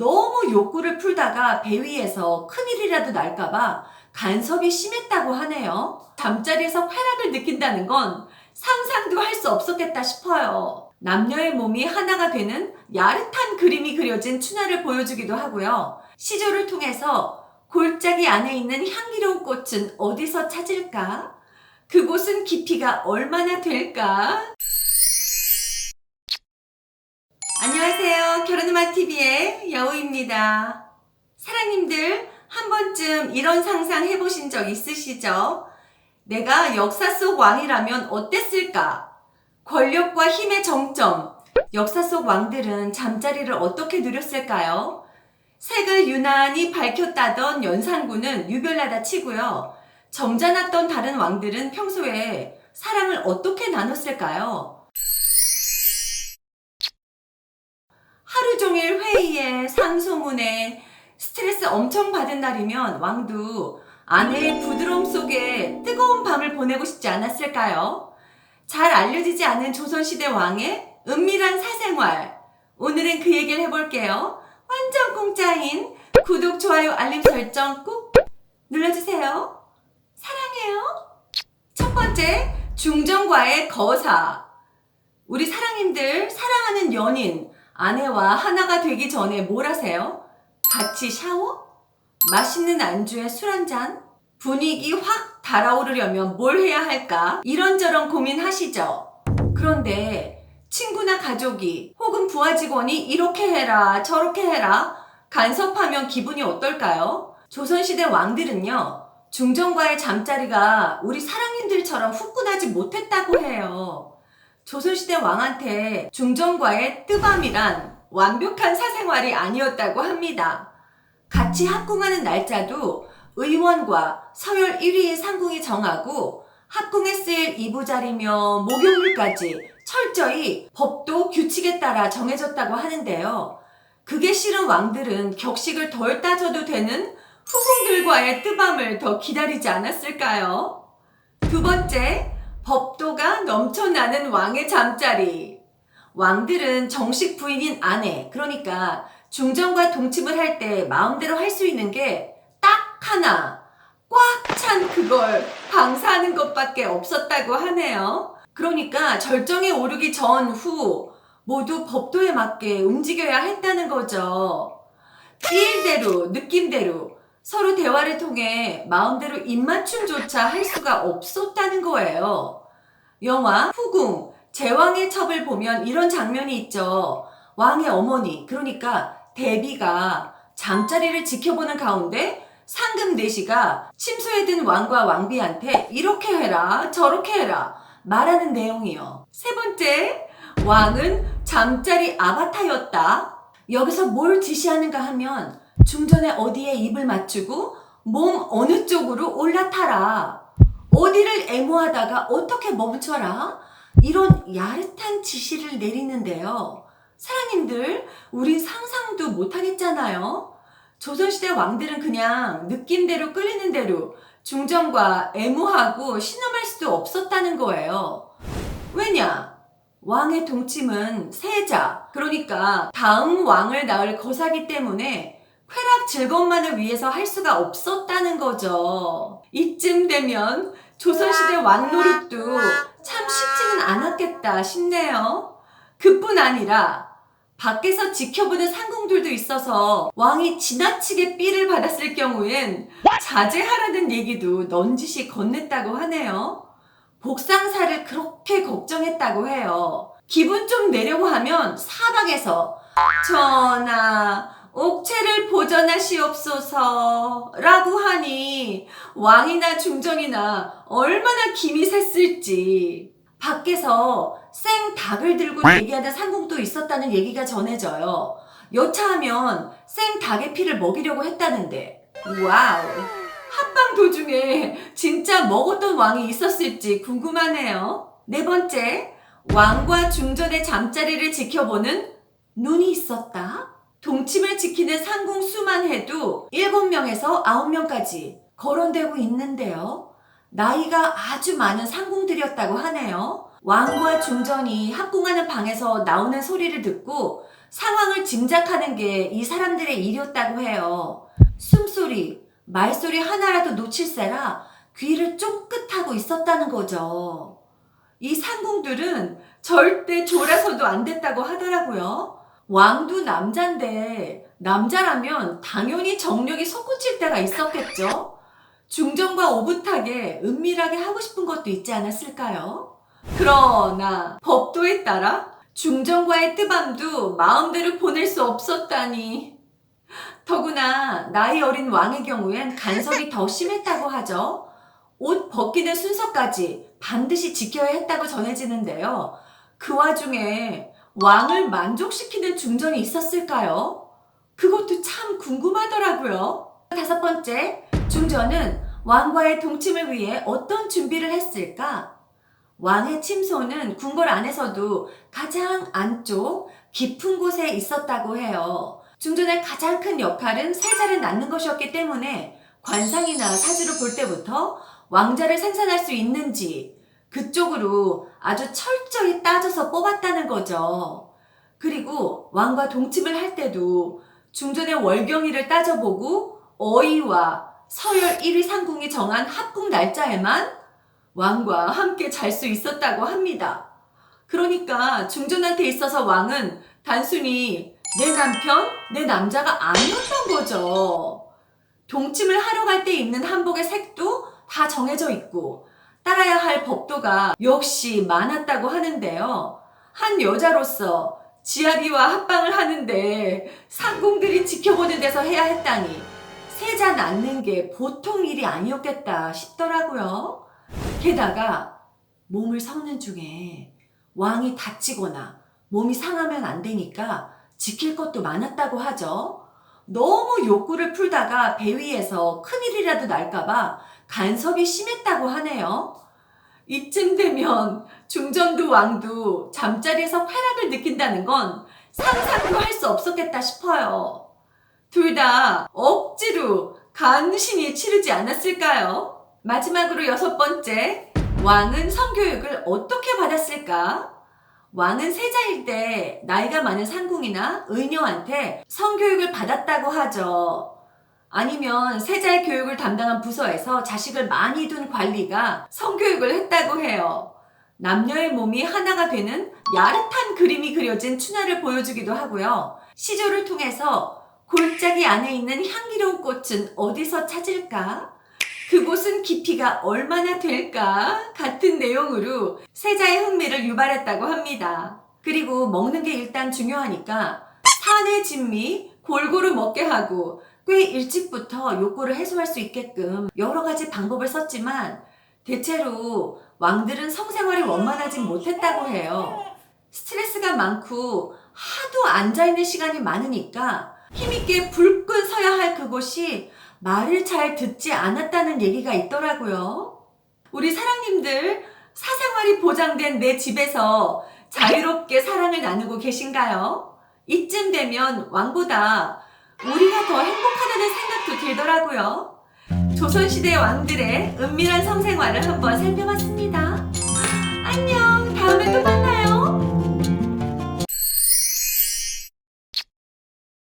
너무 욕구를 풀다가 배 위에서 큰일이라도 날까봐 간섭이 심했다고 하네요. 잠자리에서 쾌락을 느낀다는 건 상상도 할 수 없었겠다 싶어요. 남녀의 몸이 하나가 되는 야릇한 그림이 그려진 춘화를 보여주기도 하고요. 시조를 통해서 골짜기 안에 있는 향기로운 꽃은 어디서 찾을까? 그곳은 깊이가 얼마나 될까? 안녕하세요. 결혼음악TV의 여우입니다. 사랑님들, 한 번쯤 이런 상상 해보신 적 있으시죠? 내가 역사 속 왕이라면 어땠을까? 권력과 힘의 정점. 역사 속 왕들은 잠자리를 어떻게 누렸을까요? 색을 유난히 밝혔다던 연산군은 유별나다 치고요. 점잖았던 다른 왕들은 평소에 사랑을 어떻게 나눴을까요? 하루 종일 회의에 상소문에 스트레스 엄청 받은 날이면 왕도 아내의 부드러움 속에 뜨거운 밤을 보내고 싶지 않았을까요? 잘 알려지지 않은 조선시대 왕의 은밀한 사생활. 오늘은 그 얘기를 해볼게요. 완전 공짜인 구독, 좋아요, 알림 설정 꾹 눌러주세요. 사랑해요. 첫 번째, 중정과의 거사. 우리 사랑님들, 사랑하는 연인, 아내와 하나가 되기 전에 뭘 하세요? 같이 샤워? 맛있는 안주에 술 한잔? 분위기 확 달아오르려면 뭘 해야 할까? 이런저런 고민하시죠? 그런데 친구나 가족이 혹은 부하 직원이 이렇게 해라 저렇게 해라 간섭하면 기분이 어떨까요? 조선시대 왕들은요, 중정과의 잠자리가 우리 사랑님들처럼 후끈하지 못했다고 해요. 조선시대 왕한테 중정과의 뜨밤이란 완벽한 사생활이 아니었다고 합니다. 같이 합궁하는 날짜도 의원과 서열 1위의 상궁이 정하고 합궁에 쓰일 이부자리며 목욕물까지 철저히 법도 규칙에 따라 정해졌다고 하는데요. 그게 싫은 왕들은 격식을 덜 따져도 되는 후궁들과의 뜨밤을 더 기다리지 않았을까요? 두 번째, 법도가 넘쳐나는 왕의 잠자리. 왕들은 정식 부인인 아내, 그러니까 중정과 동침을 할 때 마음대로 할 수 있는 게 딱 하나, 꽉 찬 그걸 방사하는 것밖에 없었다고 하네요. 그러니까 절정에 오르기 전후 모두 법도에 맞게 움직여야 했다는 거죠. 필대로, 느낌대로 서로 대화를 통해 마음대로 입맞춤조차 할 수가 없었다는 거예요. 영화 후궁, 제왕의 첩을 보면 이런 장면이 있죠. 왕의 어머니, 그러니까 대비가 잠자리를 지켜보는 가운데 상금 내시가 침소에 든 왕과 왕비한테 이렇게 해라 저렇게 해라 말하는 내용이요. 세 번째, 왕은 잠자리 아바타였다. 여기서 뭘 지시하는가 하면 중전에 어디에 입을 맞추고 몸 어느 쪽으로 올라타라, 어디를 애모하다가 어떻게 멈춰라, 이런 야릇한 지시를 내리는데요. 사랑님들, 우린 상상도 못하겠잖아요. 조선시대 왕들은 그냥 느낌대로 끌리는 대로 중정과 애모하고 신음할 수도 없었다는 거예요. 왜냐? 왕의 동침은 세자, 그러니까 다음 왕을 낳을 거사기 때문에 쾌락 즐거움만을 위해서 할 수가 없었다는 거죠. 이쯤 되면 조선시대 왕노릇도 참 쉽지는 않았겠다 싶네요. 그뿐 아니라 밖에서 지켜보는 상궁들도 있어서 왕이 지나치게 삐를 받았을 경우엔 자제하라는 얘기도 넌지시 건넸다고 하네요. 복상사를 그렇게 걱정했다고 해요. 기분 좀 내려고 하면 사방에서 전하, 옥체를 보전하시옵소서 라고 하니 왕이나 중정이나 얼마나 김이 샜을지. 밖에서 생 닭을 들고 대기하는 상궁도 있었다는 얘기가 전해져요. 여차하면 생 닭의 피를 먹이려고 했다는데, 와우, 합방 도중에 진짜 먹었던 왕이 있었을지 궁금하네요. 네 번째, 왕과 중전의 잠자리를 지켜보는 눈이 있었다. 동침을 지키는 상궁 수만 해도 7명에서 9명까지 거론되고 있는데요. 나이가 아주 많은 상궁들이었다고 하네요. 왕과 중전이 합궁하는 방에서 나오는 소리를 듣고 상황을 짐작하는 게 이 사람들의 일이었다고 해요. 숨소리, 말소리 하나라도 놓칠세라 귀를 쫑긋하고 있었다는 거죠. 이 상궁들은 절대 졸아서도 안 됐다고 하더라고요. 왕도 남잔데 남자라면 당연히 정력이 솟구칠 때가 있었겠죠. 중전과 오붓하게 은밀하게 하고 싶은 것도 있지 않았을까요? 그러나 법도에 따라 중전과의 뜨밤도 마음대로 보낼 수 없었다니. 더구나 나이 어린 왕의 경우엔 간섭이 더 심했다고 하죠. 옷 벗기는 순서까지 반드시 지켜야 했다고 전해지는데요. 그 와중에 왕을 만족시키는 중전이 있었을까요? 그것도 참 궁금하더라고요. 5번째, 중전은 왕과의 동침을 위해 어떤 준비를 했을까? 왕의 침소는 궁궐 안에서도 가장 안쪽 깊은 곳에 있었다고 해요. 중전의 가장 큰 역할은 세자를 낳는 것이었기 때문에 관상이나 사주를 볼 때부터 왕자를 생산할 수 있는지 그쪽으로 아주 철저히 따져서 뽑았다는 거죠. 그리고 왕과 동침을 할 때도 중전의 월경일을 따져보고 어이와 서열 1위 상궁이 정한 합궁 날짜에만 왕과 함께 잘 수 있었다고 합니다. 그러니까 중전한테 있어서 왕은 단순히 내 남편, 내 남자가 아니었던 거죠. 동침을 하러 갈 때 입는 한복의 색도 다 정해져 있고 따라야 할 법도가 역시 많았다고 하는데요. 한 여자로서 지아비와 합방을 하는데 상궁들이 지켜보는 데서 해야 했다니 세자 낳는 게 보통 일이 아니었겠다 싶더라고요. 게다가 몸을 섞는 중에 왕이 다치거나 몸이 상하면 안 되니까 지킬 것도 많았다고 하죠. 너무 욕구를 풀다가 배 위에서 큰일이라도 날까봐 간섭이 심했다고 하네요. 이쯤 되면 중전도 왕도 잠자리에서 쾌락을 느낀다는 건 상상도 할 수 없었겠다 싶어요. 둘 다 억지로 간신히 치르지 않았을까요? 마지막으로 6번째, 왕은 성교육을 어떻게 받았을까? 왕은 세자일 때 나이가 많은 상궁이나 의녀한테 성교육을 받았다고 하죠. 아니면 세자의 교육을 담당한 부서에서 자식을 많이 둔 관리가 성교육을 했다고 해요. 남녀의 몸이 하나가 되는 야릇한 그림이 그려진 춘화를 보여주기도 하고요. 시조를 통해서 골짜기 안에 있는 향기로운 꽃은 어디서 찾을까? 그곳은 깊이가 얼마나 될까? 같은 내용으로 세자의 흥미를 유발했다고 합니다. 그리고 먹는 게 일단 중요하니까 산의 진미 골고루 먹게 하고 꽤 일찍부터 욕구를 해소할 수 있게끔 여러 가지 방법을 썼지만 대체로 왕들은 성생활이 원만하진 못했다고 해요. 스트레스가 많고 하도 앉아있는 시간이 많으니까 힘있게 불끈 서야 할 그곳이 말을 잘 듣지 않았다는 얘기가 있더라고요. 우리 사랑님들, 사생활이 보장된 내 집에서 자유롭게 사랑을 나누고 계신가요? 이쯤 되면 왕보다 우리가 더 행복하다는 생각도 들더라고요. 조선시대 왕들의 은밀한 성생활을 한번 살펴봤습니다. 안녕, 다음에 또 만나요.